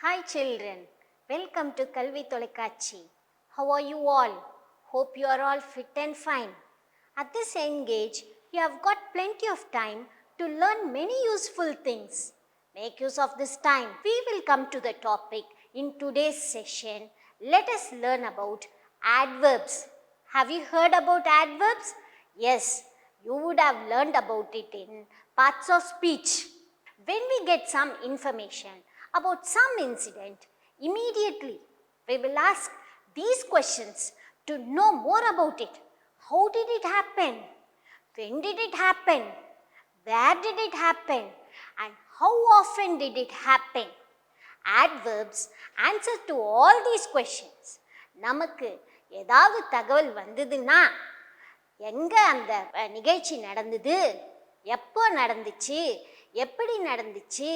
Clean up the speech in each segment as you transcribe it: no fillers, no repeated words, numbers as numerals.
Hi children, welcome to Kalvi Tolekachi. How are you all? Hope you are all fit and fine. At this young age, you have got plenty of time to learn many useful things. Make use of this time. We will come to the topic in today's session. Let us learn about adverbs. Have you heard about adverbs? Yes, you would have learned about it in parts of speech. When we get some information about some incident, immediately we will ask these questions to know more about it. How did it happen? When did it happen? Where did it happen? And how often did it happen? Adverbs answer to all these questions. நமக்கு ஏதாவது தகவல் வந்ததுன்னா எங்க அந்த நிகழ்ச்சி நடந்தது, எப்போ நடந்துச்சு, எப்படி நடந்துச்சு,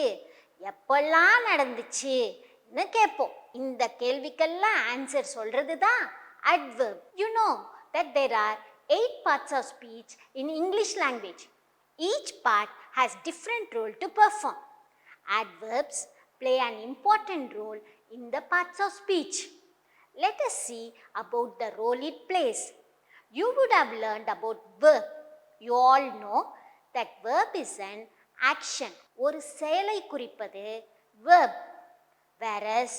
எப்பெல்லாம் நடந்துச்சுன்னு கேட்போம். இந்த கேள்விக்கெல்லாம் ஆன்சர் சொல்றது தான் adverb. You know that there are 8 parts of speech in English language. Each part has different role to perform. Adverbs play an important role in the parts of speech. Let us see about the role it plays. You would have learned about verb. You all know that verb is an action. ஒரு செயலை குறிப்பது verb, whereas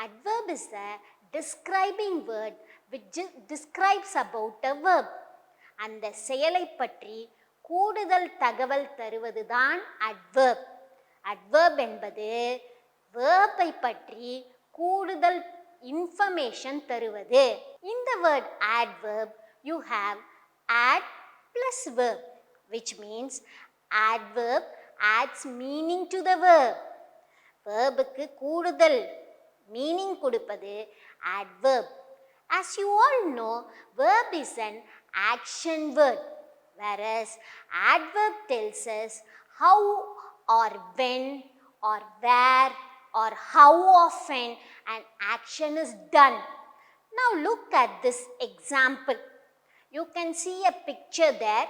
adverb is a describing word which describes about a verb. அந்த செயலை பற்றி கூடுதல் தகவல் தருவது தான் adverb. adverb என்பது verb-ஐ பற்றி கூடுதல் information தருவது. In the word adverb, you have add plus verb, which means adverb adds meaning to the verb. Verbுக்கு கூடுதல் meaning கொடுப்பது adverb. As you all know, verb is an action word, whereas adverb tells us how or when or where or how often an action is done. Now look at this example. You can see a picture there.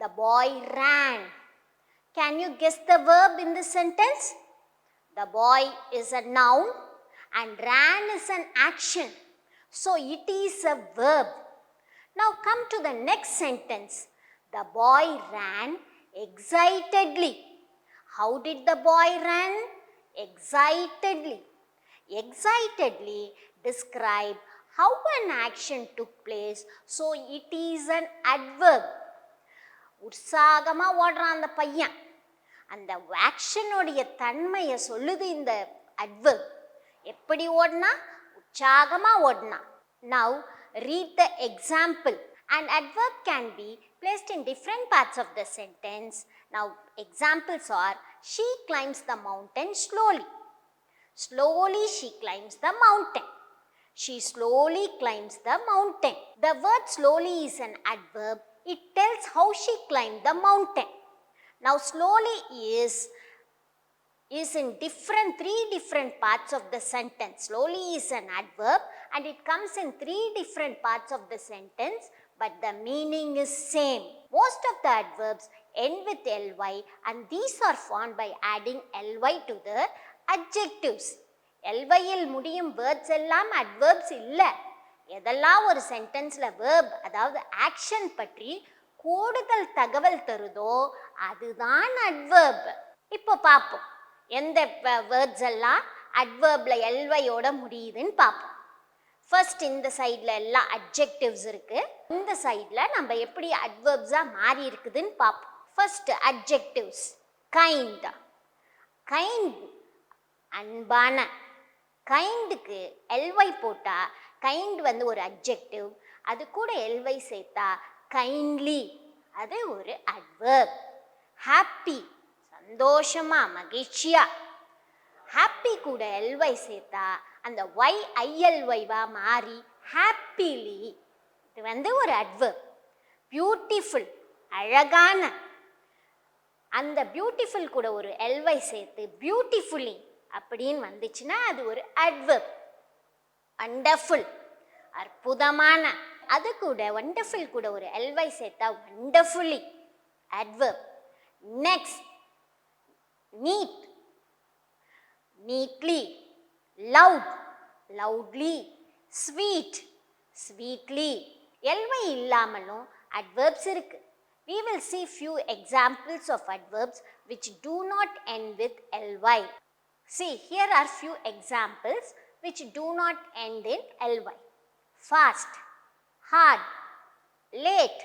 The boy ran. Can you guess the verb in this sentence? The boy is a noun and ran is an action. So it is a verb. Now come to the next sentence. The boy ran excitedly. How did the boy run? Excitedly. Excitedly describe how an action took place, so it is an adverb. உற்சாகமா ஓடுறான் அந்த பையன், அந்த ஆக்ஷனுடைய தன்மையை சொல்லுது இந்த adverb. எப்படி ஓடுனா? உற்சாகமா ஓடுனா. Now read the example. An adverb can be placed in different parts of the sentence. Now examples are: she climbs the mountain slowly. Slowly she climbs the mountain. She slowly climbs the mountain. The word slowly is an adverb. It tells how she climbed the mountain. Now slowly is in three different parts of the sentence. Slowly is an adverb and it comes in 3 different parts of the sentence, but the meaning is same. Most of the adverbs end with ly and these are formed by adding ly to the adjectives. ly இல் முடியும் words எல்லாம் adverbs இல்லை. எதெல்லாம் ஒரு சென்டென்ஸில் verb அதாவது action பற்றி கூடுதல் தகவல் தருதோ அதுதான் adverb. இப்போ பார்ப்போம் எந்த வேர்ட்ஸ் எல்லாம் adverbல ly-யோட முடியுதுன்னு பார்ப்போம். ஃபர்ஸ்ட் இந்த சைடில் எல்லாம் அட்ஜெக்டிவ்ஸ் இருக்கு. இந்த சைடில் நம்ம எப்படி அட்வர்ப்ஸாக மாறி இருக்குதுன்னு பார்ப்போம். First adjectives. கைண்ட். கைண்ட் அன்பான. கைண்டுக்கு ly போட்டா கைண்ட் வந்து ஒரு அட்ஜெக்டிவ், அது கூட ly சேர்த்தா கைண்ட்லி, அது ஒரு அட்வர்ப். ஹாப்பி சந்தோஷமா மகிழ்ச்சியா. ஹாப்பி கூட ly சேர்த்தா அந்த ILY-வா மாறி ஹாப்பிலி, இது வந்து ஒரு அட்வர்ப். பியூட்டிஃபுல் அழகான. அந்த பியூட்டிஃபுல் கூட ஒரு ly சேர்த்து பியூட்டிஃபுல்லி அப்படின்னு வந்துச்சுன்னா அது ஒரு அட்வர்ப். வண்டர்ஃபுல் அற்புதமான. அது கூட வண்டர்ஃபுல் கூட ஒரு ly சேர்த்தா wonderfully adverb. Next neat. Neatly loud, loudly, sweet, sweetly. ly இல்லாமலும் adverbs இருக்கு. We will see few examples of adverbs which do not end with ly. See, here are few examples which do not end in ly. Fast, hard, late,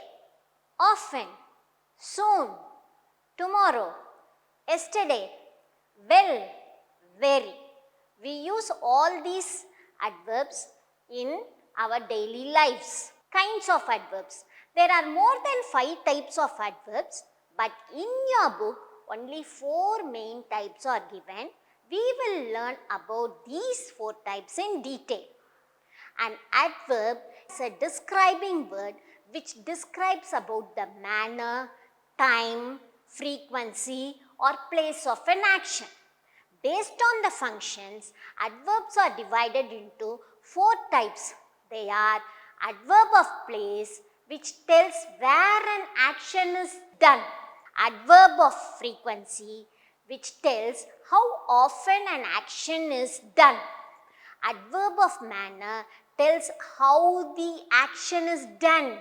often, soon, tomorrow, yesterday, well, very. We use all these adverbs in our daily lives. Kinds of adverbs. There are more than 5 types of adverbs, but in your book only 4 main types are given. We will learn about these 4 types in detail. An adverb is a describing word which describes about the manner, time, frequency or place of an action. Based on the functions, adverbs are divided into 4 types. They are adverb of place, which tells where an action is done. Adverb of frequency, which tells how often an action is done. Adverb of manner tells how the action is done.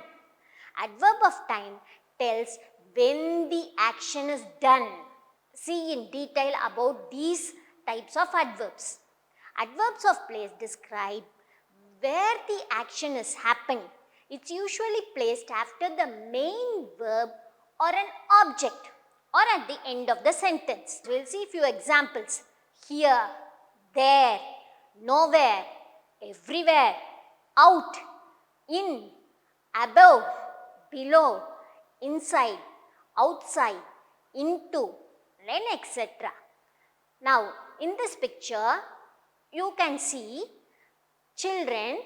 Adverb of time tells when the action is done. See in detail about these types of adverbs. Adverbs of place describe where the action is happening. It's usually placed after the main verb or an object or at the end of the sentence. We'll see few examples. Here, there, nowhere, everywhere, out, in, above, below, inside, outside, into, then etc. Now, in this picture, you can see children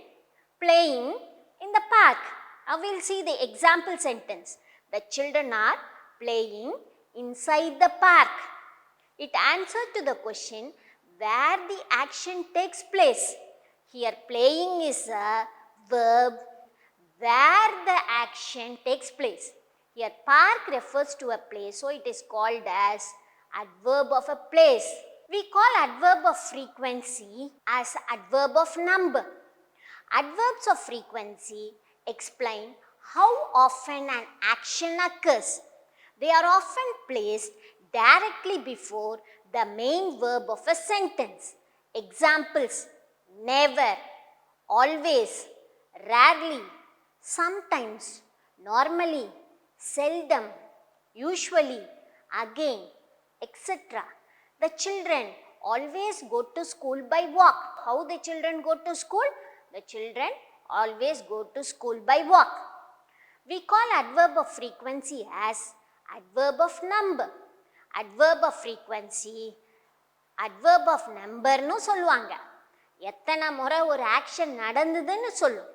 playing in the park. Now, we will see the example sentence. The children are playing inside the park. It answers to the question where the action takes place. Here, playing is a verb where the action takes place. Here, park refers to a place, so it is called as adverb of a place. We call adverb of frequency as adverb of number. Adverbs of frequency explain how often an action occurs. They are often placed directly before the main verb of a sentence. Examples: never, always, rarely, sometimes, normally, seldom, usually, again, etc. The children always go to school by walk. How the children go to school? The children always go to school by walk. We call adverb of frequency as adverb of number. Adverb of frequency, adverb of number nu சொல்லுவாங்க. எத்தனை முறை ஒரு action நடந்ததுன்னு சொல்லும்.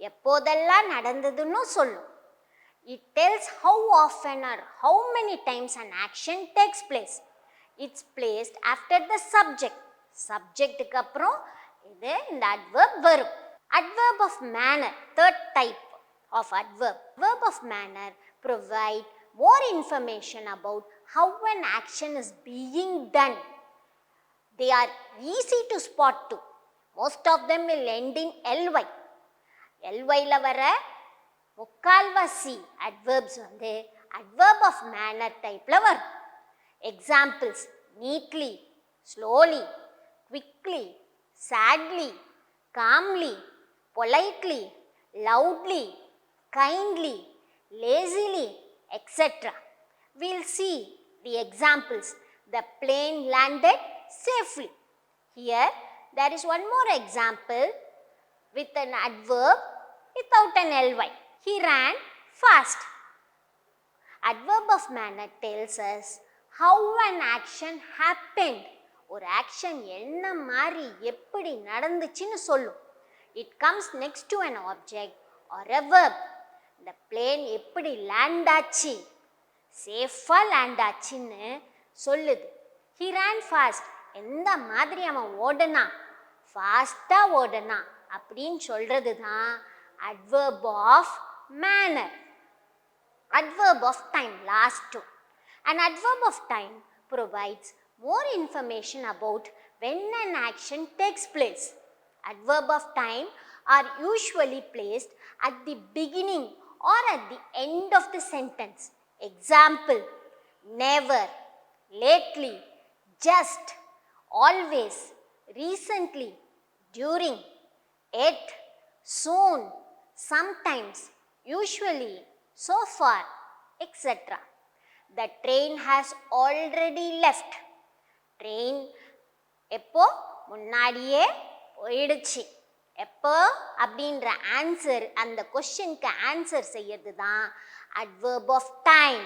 எப்போதெல்லாம் நடந்ததுன்னு சொல்லும். It tells how often or how many times an action takes place. It's placed after the subject. Subjectக்கு அப்புறம் இது இந்த adverb வரும். Adverb of manner, third type of adverb. Adverb of manner provide more information about how an action is being done. They are easy to spot too. Most of them will end in ly. ly வர முக்கால்வாசி adverbs வந்து adverb of manner typeல வரும். Examples: neatly, slowly, quickly, sadly, calmly, politely, loudly, kindly, lazily, etc. We'll see the examples. The plane landed safely. Here, there is one more example with an adverb without an ly. He ran fast. Adverb of manner tells us how an action happened. ஒரு action என்ன மாதிரி எப்படி நடந்துச்சுன்னு சொல்லும். It comes next to an object or a verb. The plane எப்படி land ஆச்சு, சேஃபா land ஆச்சுன்னு சொல்லுது. He ran fast. எந்த மாதிரி அவன் ஓடனா, ஃபாஸ்டா ஓடனா அப்படின்னு சொல்றது தான் adverb of manner. Adverb of time, last two. An adverb of time provides more information about when an action takes place. Adverb of time are usually placed at the beginning or at the end of the sentence. Example, never, lately, just, always, recently, during, yet, soon, sometimes, usually, so far, etc. The train has already left. Train எப்போ முன்னாடியே போயிடுச்சு. எப்போ அப்படின்ற answer, அந்த கொஸ்டினுக்கு answer செய்யறது தான் adverb of time.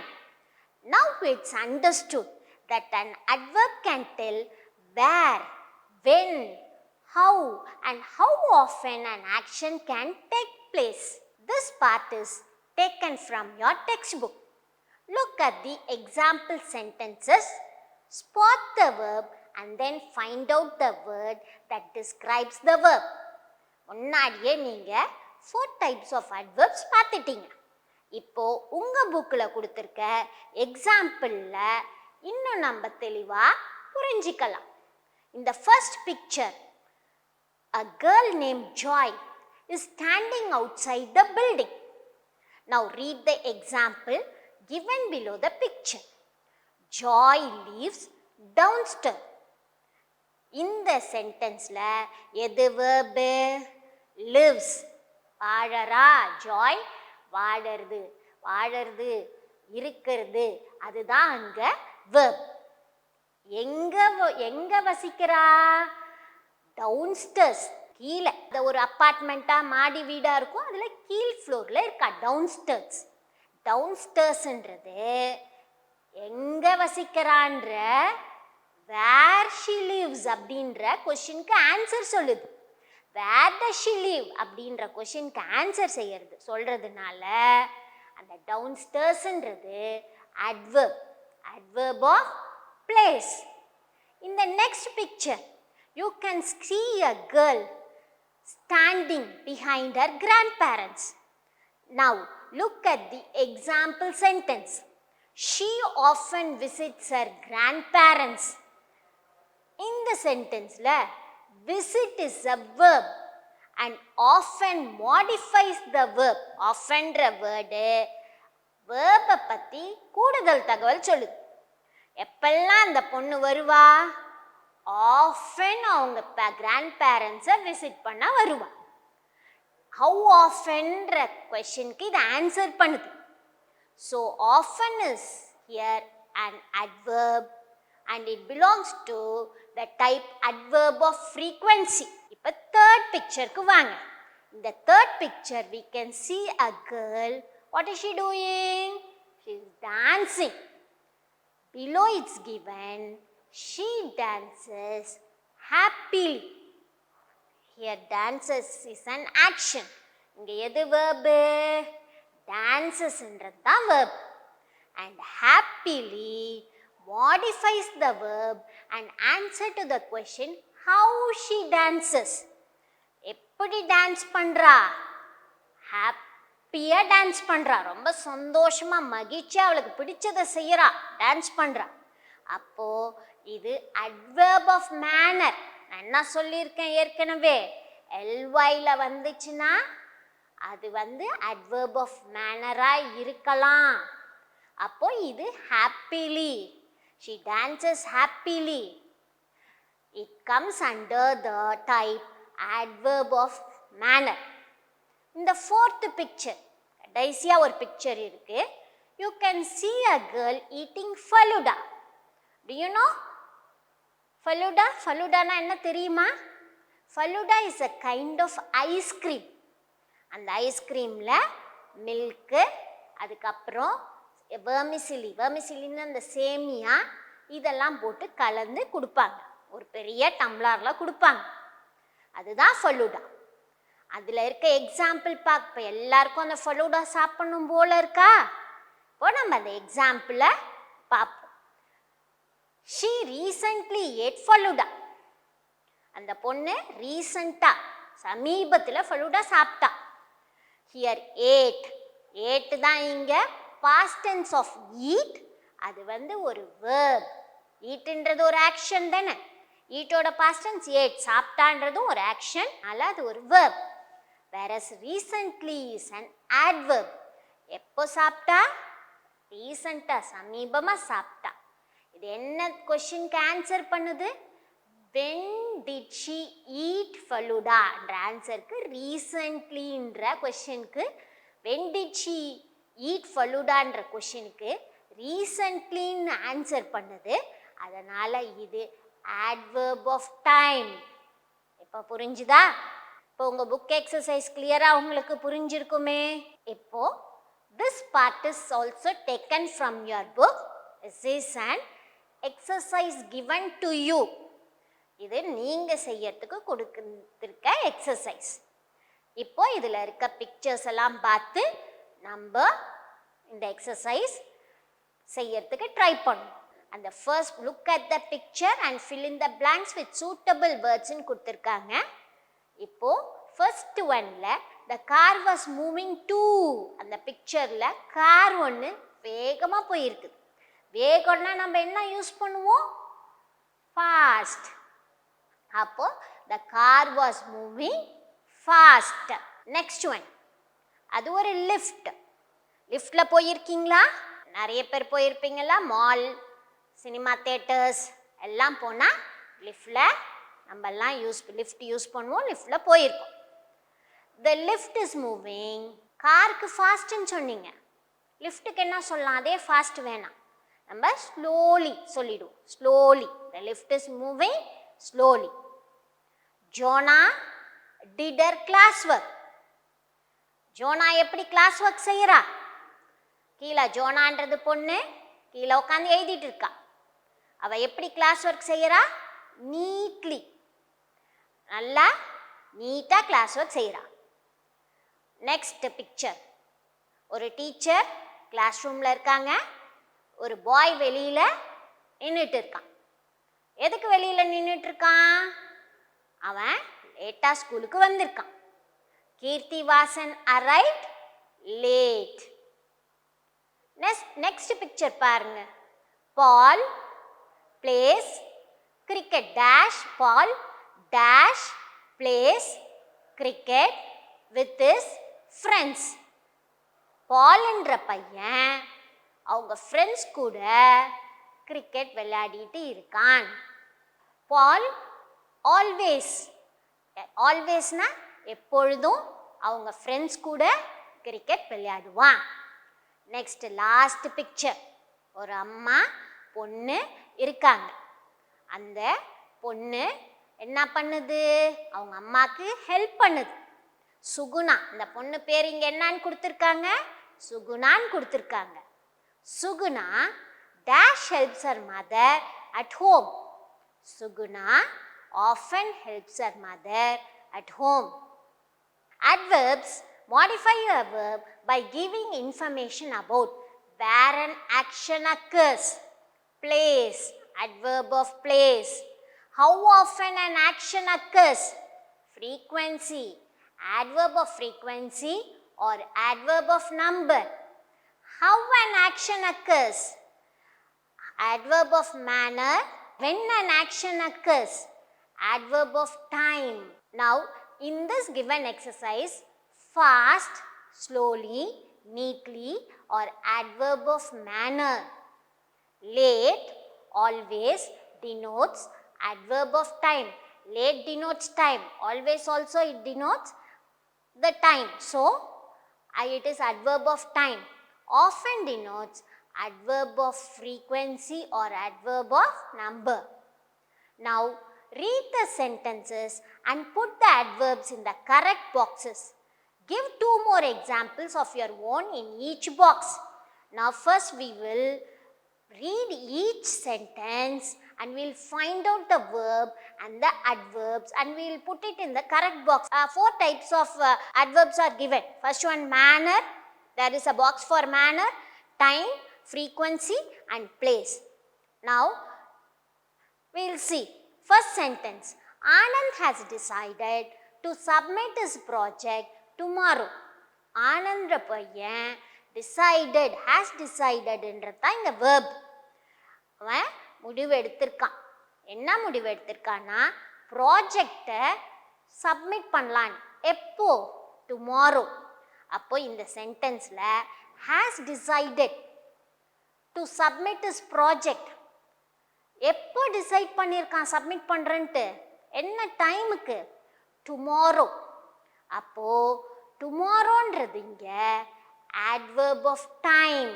Now it's understood that an adverb can tell where, when, how and how often an action can take place. This part is taken from your textbook. Look at the example sentences, spot the verb and then find out the word that describes the verb. முன்னாடியே நீங்கள் 4 types of adverbs பார்த்துட்டீங்க. இப்போது உங்கள் புக்கில் கொடுத்துருக்க எக்ஸாம்பிளில் இன்னும் நம்ம தெளிவாக புரிஞ்சிக்கலாம். In the first picture, a girl named Joy is standing outside the building. Now read the example given below the picture. Joy lives downstairs. இந்த சென்டென்ஸ்ல எது verb? lives. வாழறா ஜாய், வாழறது, வாழறது, இருக்கிறது, அதுதான் அங்க verb. எங்க வசிக்கிறா? டவுன்ஸ்டர்ஸ், கீழே. ஒரு அப்பார்ட்மெண்ட்டா மாடி வீடா இருக்கும், அதுல கீழ் ஃப்ளோர்ல இருக்கா, டவுன்ஸ்டர்ஸ். டவுன்ஸ்டர்ஸ்ன்றது எங்க வசிக்கிறான்ற where she lives அப்படின்ற கொஸ்டினுக்கு ஆன்சர் சொல்லுது. where does she live அப்படின்ற கொஸ்டினுக்கு ஆன்சர் சொல்றதுனால அந்த டவுன்ஸ்டர்ஸ்ன்றது adverb, adverb of place. In the next picture, you can see a girl standing behind her grandparents. Now look at the example sentence. She often visits her grandparents. In the sentence, visit is a verb and often modifies the verb. Often word verb பத்தி கூடுதல் தகவல் சொல்லுது. எப்பெல்லாம் அந்த பொண்ணு வருவா? often அவங்க grandparents visit பண்ண வருவா. how often questionக்கு இது ஆன்சர் பண்ணுது. So often is here an adverb and it belongs to the type adverb of frequency. இப்போ third pictureக்கு வாங்க. In the third picture we can see a girl. What is she doing? She is dancing. Below it's given she dances happily. Here dances is an action. இங்க எது verb? dances என்றது தான் verb. and happily modifies the verb and answer to the question how she dances. எப்படி dance பண்றா? ஹாப்பியா dance பண்றா, ரொம்ப சந்தோஷமா மகிழ்ச்சியா அவளுக்கு பிடிச்சதை செய்யறா, டான்ஸ் பண்றா. அப்போ இது adverb of manner. நான் என்ன சொல்லியிருக்கேன் ஏற்கனவே, ly வந்துச்சுன்னா அது adverb of manner-ஆ இருக்கலாம். அப்போ இது happily. She dances happily. It comes under the type adverb of manner. In the fourth picture, கடைசியா ஒரு picture இருக்கு. You can see a girl eating faluda. Do you know? Faluda? Faluda-na என்ன தெரியுமா? Faluda is a kind of ice cream. அந்த ஐஸ்கிரீம்ல milk, அதுக்கப்புறம் vermicelli, வெர்மிசிலின்னு அந்த சேமியா இதெல்லாம் போட்டு கலந்து கொடுப்பாங்க. ஒரு பெரிய டம்ளரில் கொடுப்பாங்க. அதுதான் ஃபலூடா. அதில் இருக்க எக்ஸாம்பிள் பார்க்க இப்போ எல்லாருக்கும் அந்த ஃபலூடா சாப்பிடணும் போல இருக்கா? இப்போ நம்ம அந்த எக்ஸாம்பிளை பார்ப்போம். She recently ate falooda. அந்த பொண்ணு ரீசண்டாக சமீபத்தில் ஃபலூடா சாப்பிட்டா. ஹியர் ஏட், ஏட்டு தான் இங்கே past tense of eat. அது ஒரு verb. ஈட்ன்றது ஒரு ஆக்ஷன் தானே. ஈட்டோட past tense ate. சாப்பிட்டான்றதும் ஒரு ஆக்ஷன், அதனால அது ஒரு verb. Whereas recently is an adverb. எப்போ சாப்பிட்டா? ரீசெண்டாக, சமீபமாக சாப்பிட்டா. இது என்ன கொஷினுக்கு ஆன்சர் பண்ணுது? when did she eat falooda என்ற ஆன்சருக்கு ரீசன்ட்லின்ற கொஷினுக்கு when did she eat faloodaன்ற கொஷினுக்கு ரீசன்ட்லின்னு ஆன்சர் பண்ணுது. அதனால் இது adverb of time. இப்போ புரிஞ்சுதா? இப்போ உங்கள் புக் எக்ஸசைஸ் கிளியராக உங்களுக்கு புரிஞ்சிருக்குமே. இப்போ this part is also taken from your book. This is an exercise given to you. இது நீங்கள் செய்யறதுக்கு கொடுத்துருக்க எக்ஸசைஸ். இப்போ இதில் இருக்க பிக்சர்ஸ் எல்லாம் பார்த்து நம்ம இந்த எக்ஸசைஸ் செய்யறதுக்கு ட்ரை பண்ணும். அந்த first look at the picture and fill in the blanks with suitable வேர்ட்ஸ்ன்னு கொடுத்துருக்காங்க. இப்போ ஃபர்ஸ்ட் ஒன்ல the car was moving to, அந்த பிக்சரில் கார் ஒன்று வேகமாக போயிருக்குது. வேகம்னா நம்ம என்ன யூஸ் பண்ணுவோம்? ஃபாஸ்ட். அப்போ த car was moving fast. Next one, அது ஒரு லிஃப்ட். லிஃப்டில் போயிருக்கீங்களா? நிறைய பேர் போயிருப்பீங்களா? மால், சினிமா தேட்டர்ஸ் எல்லாம் போனால் லிஃப்டில் நம்மெல்லாம் லிஃப்ட் யூஸ் பண்ணுவோம். லிஃப்டில் போயிருக்கோம். த லிஃப்ட் இஸ் மூவிங். காருக்கு ஃபாஸ்ட்டுன்னு சொன்னீங்க, லிஃப்ட்டுக்கு என்ன சொல்லலாம்? அதே ஃபாஸ்ட் வேணாம், நம்ம ஸ்லோலி சொல்லிடுவோம். Slowly. The lift is moving slowly. Jona did her class work. Jona எப்படி கிளாஸ் ஒர்க் செய்யறா? கீழே ஜோனான்றது பொண்ணு கீழே உட்காந்து எழுதிட்டு இருக்கா. அவள் எப்படி கிளாஸ் ஒர்க் செய்யறா? நீட்லி, நல்லா நீட்டாக கிளாஸ் ஒர்க் செய்கிறா. நெக்ஸ்ட் பிக்சர், ஒரு டீச்சர் கிளாஸ் ரூமில் இருக்காங்க. ஒரு பாய் வெளியில் நின்றுட்டு இருக்கான். எதுக்கு வெளியில் நின்றுட்டு இருக்கான்? அவன் லேட்டாக ஸ்கூலுக்கு வந்திருக்கான். Keerthi Vasan arrived late. Next picture பாருங்க. Paul plays cricket dash. Paul dash plays cricket with his friends. பால்ன்ற பையன் அவங்க ஃப்ரெண்ட்ஸ் கூட கிரிக்கெட் விளையாடிட்டு இருக்கான். பால் ஆல்வேஸ், ஆல்வேஸ்னா எப்பொழுதும் அவங்க ஃப்ரெண்ட்ஸ் கூட கிரிக்கெட் விளையாடுவான். நெக்ஸ்ட் லாஸ்ட் பிக்சர், ஒரு அம்மா பொண்ணு இருக்காங்க. அந்த பொண்ணு என்ன பண்ணுது? அவங்க அம்மாவுக்கு ஹெல்ப் பண்ணுது. சுகுணா, இந்த பொண்ணு பேர் இங்கே என்னன்னு கொடுத்துருக்காங்க? சுகுணான்னு கொடுத்துருக்காங்க. Suguna dash helps her mother at home. Suguna often helps her mother at home. Adverbs modify a verb by giving information about where an action occurs. Place, adverb of place. How often an action occurs. Frequency, adverb of frequency or adverb of number. How an action occurs. Adverb of manner. When an action occurs. Adverb of time. Now in this given exercise, fast, slowly, neatly or adverb of manner. Late always denotes adverb of time. Late denotes time. Always also it denotes the time. So it is adverb of time. Often denotes adverb of frequency or adverb of number. Now read the sentences and put the adverbs in the correct boxes. Give 2 more examples of your own in each box. Now first we will read each sentence and we will find out the verb and the adverbs and we will put it in the correct box. 4 types of adverbs are given. First one, manner. There is a box for manner, time, frequency and place. Now we will see. First sentence, Anand has decided to submit his project tomorrow. Anandra பையன் decided, has decided என்றதான் இந்த verb. அவன் முடிவு எடுத்திருக்கான். என்ன முடிவு எடுத்திருக்கான்னா ப்ராஜெக்டை submit பண்ணலான். எப்போ? டுமாரோ. அப்போ இந்த சென்டென்ஸில் has decided to submit is project. எப்போ டிசைட் பண்ணியிருக்கான் சப்மிட் பண்ணுறன்ட்டு? என்ன டைமுக்கு? டுமாரோ. அப்போ டுமாரோன்றது இங்கே adverb of time.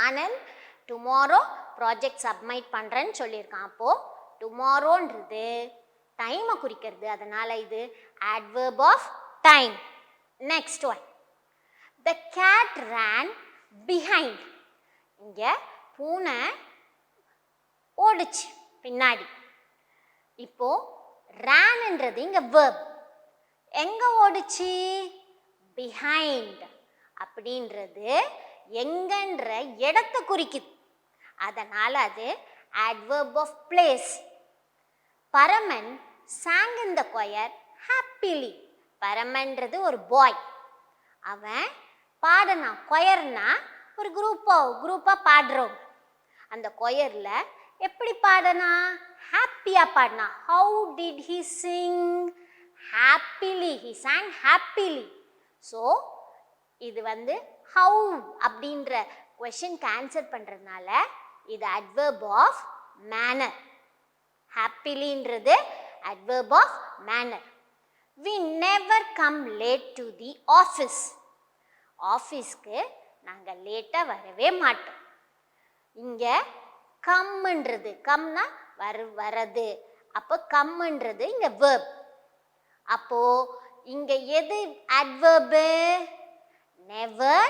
Anand tomorrow project submit பண்ணுறேன்னு சொல்லியிருக்கான். அப்போது டுமாரோன்றது டைமை குறிக்கிறது, அதனால் இது adverb of time. Next one, the cat ran behind. இங்கே பூனை ஓடுச்சு பின்னாடி. இப்போ ranன்றது இங்கே verb. எங்கே ஓடுச்சு? behind. அப்படின்றது எங்கன்ற இடத்தை குறிக்குது, அதனால் அது adverb of place. Paraman sang in the choir happily. பரமன்றது ஒரு பாய், அவன் பாடனா. கொயர்னா ஒரு குரூப்பாக பாடுறோம். அந்த கொயரில் எப்படி பாடனா? ஹாப்பியாக பாடினா. How did he Singh? Happily. He sang happily. So இது ஹவு அப்படின்ற கொஷனுக்கு ஆன்சர் பண்ணுறதுனால இது adverb of manner. ஹாப்பிலின்றது adverb of manner. We never come late to the office. ஆஃபீஸ்க்கு நாங்கள் லேட்டாக வரவே மாட்டோம். இங்கே கம்ன்றது, கம்னா வரது. அப்போ கம்ன்றது இங்கே verb. அப்போது இங்கே எது adverb? never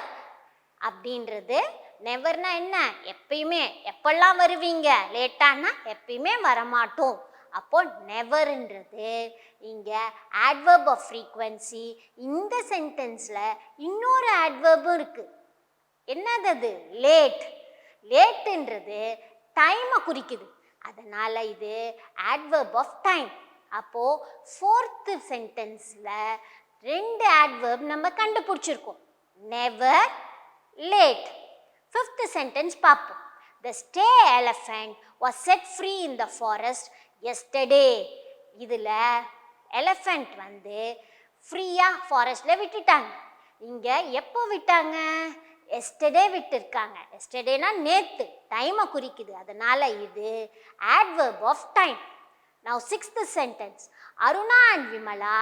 அப்படின்றது. நெவர்னா என்ன? எப்பயுமே. எப்பெல்லாம் வருவீங்க? லேட்டானா எப்பயுமே வரமாட்டோம். அப்போ நெவர்ன்றது இங்கே adverb of frequency. இந்த சென்டென்ஸில் இன்னொரு adverb இருக்குது. என்னது அது? லேட். லேட்டுன்றது டைமை குறிக்குது, அதனால் இது adverb of time. அப்போது ஃபோர்த்து சென்டென்ஸில் ரெண்டு adverb நம்ம கண்டுபிடிச்சிருக்கோம், நெவர், லேட். ஃபிஃப்த் சென்டென்ஸ் பார்ப்போம். The stray elephant was set free in the forest yesterday. இதில் எலஃபண்ட் ஃப்ரீயாக ஃபாரஸ்ட்டில் விட்டுட்டாங்க. இங்கே எப்போ விட்டாங்க? எஸ்டர்டே விட்டுருக்காங்க. எஸ்டர்டேனா நேற்று, டைமை குறிக்குது, அதனால் இது adverb of time. Now sixth sentence. Aruna and Vimala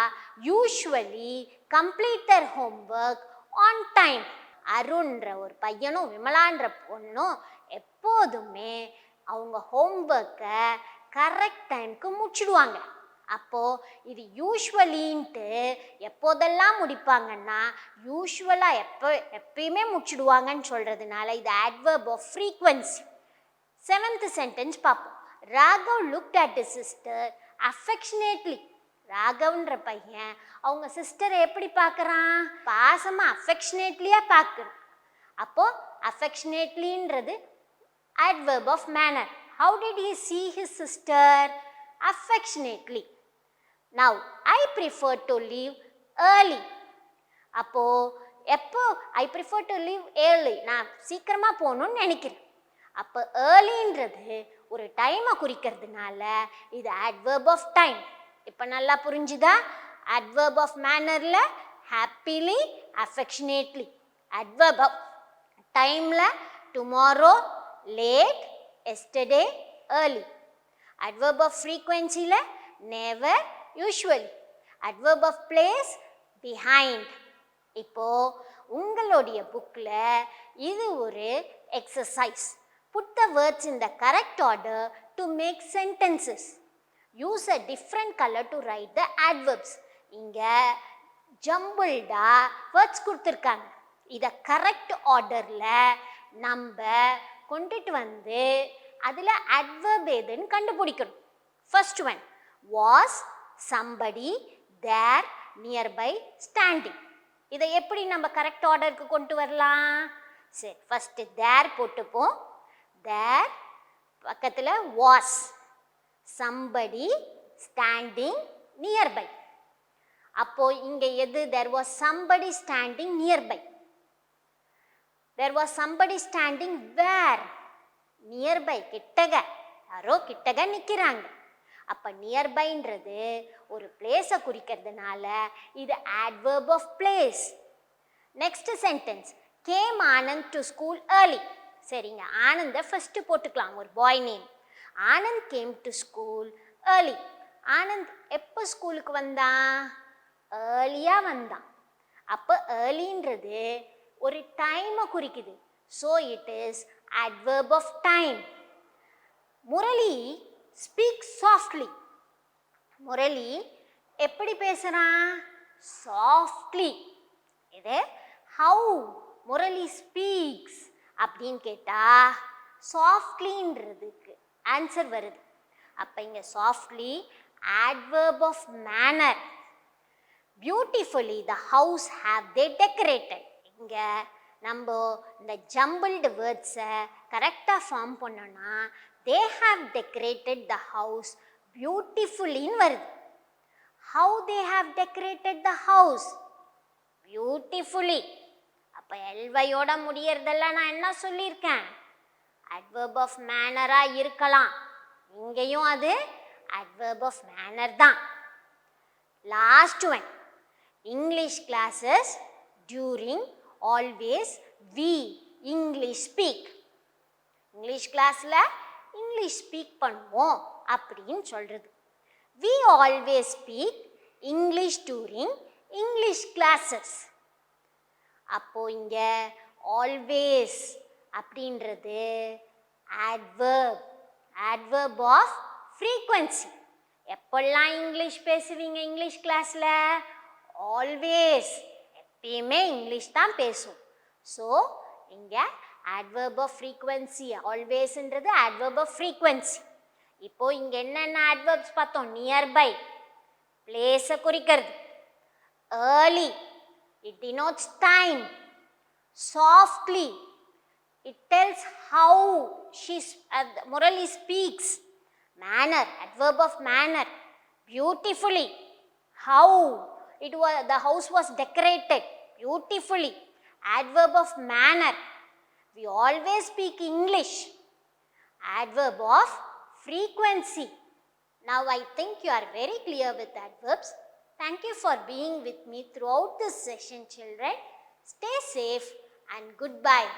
usually complete their homework on time. அருண்ன்ற ஒரு பையனும் விமலான்ற பொண்ணும் எப்போதுமே அவங்க ஹோம்ஒர்க்கை கரெக்ட் டைமுக்கு முடிச்சிடுவாங்க. அப்போது இது யூஸ்வலின்ட்டு எப்போதெல்லாம் முடிப்பாங்கன்னா யூஸ்வலாக எப்பயுமே முடிச்சிடுவாங்கன்னு சொல்கிறதுனால இது adverb of frequency. Seventh sentence பார்ப்போம். Raghav looked at his sister affectionately. ராகவ்ன்ற பையன் அவங்க சிஸ்டரை எப்படி பார்க்குறான்? பாசமாக அஃபெக்ஷனேட்லியாக பார்க்குறான். அப்போது அஃபெக்ஷனேட்லின்றது adverb of manner. How did he see his sister? Affectionately. Now, I prefer to leave early. அப்போது I prefer to leave early. நான் சீக்கிரமாக போகணுன்னு நினைக்கிறேன். அப்போ ஏர்லின்றது ஒரு டைமை குறிக்கிறதுனால இது adverb of time. இப்போ நல்லா புரிஞ்சுதா? adverb of mannerல happily, affectionately. adverb of timeல tomorrow, late, yesterday, early. adverb of frequencyல never, usually. adverb of place behind. இப்போ உங்களுடைய புக்கில் இது ஒரு exercise. Put the words in the correct order to make sentences. Use a different color to write the adverbs. இங்கே ஜம்பிள்டா words கொடுத்துருக்காங்க. இதை correct ஆர்டரில் நம்ம கொண்டுட்டு அதில் adverb எதுன்னு கண்டுபிடிக்கணும். First one, was, somebody, there, nearby, standing. இதை எப்படி நம்ம கரெக்ட் ஆர்டருக்கு கொண்டு வரலாம்? சரி, ஃபஸ்ட்டு there போட்டுப்போம். there பக்கத்தில் was, somebody, standing, nearby. அப்போ இங்கே எது? there was somebody standing nearby. there was somebody standing where? nearby, கிட்டக. யாரோ கிட்டக நிற்கிறாங்க. அப்போ நியர்பைன்றது ஒரு பிளேஸை குறிக்கிறதுனால இது adverb of place. Next sentence, game Anand to school early. சரிங்க, ஆனந்தை ஃபஸ்ட்டு போட்டுக்கலாம், ஒரு boy name. Anand came to school early. Anand எப்போ ஸ்கூலுக்கு வந்தான்? ஏர்லியாக வந்தான். அப்போ ஏர்லின்றது ஒரு டைமை குறிக்குது. So it is adverb of time. Murali speak softly. Murali எப்படி பேசுகிறான்? சாஃப்ட்லி. இது ஹவு முரளி ஸ்பீக்ஸ் அப்படின்னு கேட்டால் சாஃப்ட்லின்றதுக்கு ஆன்சர் வருது. அப்போ இங்கே softly adverb of manner. Beautifully the house have they decorated. இங்கே நம்ம இந்த ஜம்பிள்டு வேர்ட்ஸை கரெக்டாக ஃபார்ம் பண்ணோன்னா they have decorated the house பியூட்டிஃபுல்லின்னு வருது. How they have decorated the house? Beautifully. அப்போ எல்வையோட முடியறதெல்லாம் நான் என்ன சொல்லியிருக்கேன்? adverb of manner-ஆக இருக்கலாம். இங்கேயும் அது adverb of manner தான். Last one, English classes during always we English speak. English கிளாஸில் இங்கிலீஷ் ஸ்பீக் பண்ணுவோம் அப்படின்னு சொல்கிறது. we always speak English during English classes. அப்போது இங்கே ஆல்வேஸ் அப்படின்றது adverb of frequency. எப்பெல்லாம் இங்கிலீஷ் பேசுவீங்க இங்கிலீஷ் கிளாஸில்? ஆல்வேஸ், எப்பயுமே இங்கிலீஷ் தான் பேசும். ஸோ இங்கே adverb of frequency, ஆல்வேஸ்ன்றது adverb of frequency. இப்போ இங்கே என்னென்ன adverbs பார்த்தோம்? நியர்பை, பிளேஸை குறிக்கிறது. Early, it denotes time. Softly, it tells how Murali speaks. Manner, adverb of manner. Beautifully, how the house was decorated. Beautifully, adverb of manner. We always speak English. Adverb of frequency. Now I think you are very clear with adverbs. Thank you for being with me throughout this session, children. Stay safe and goodbye.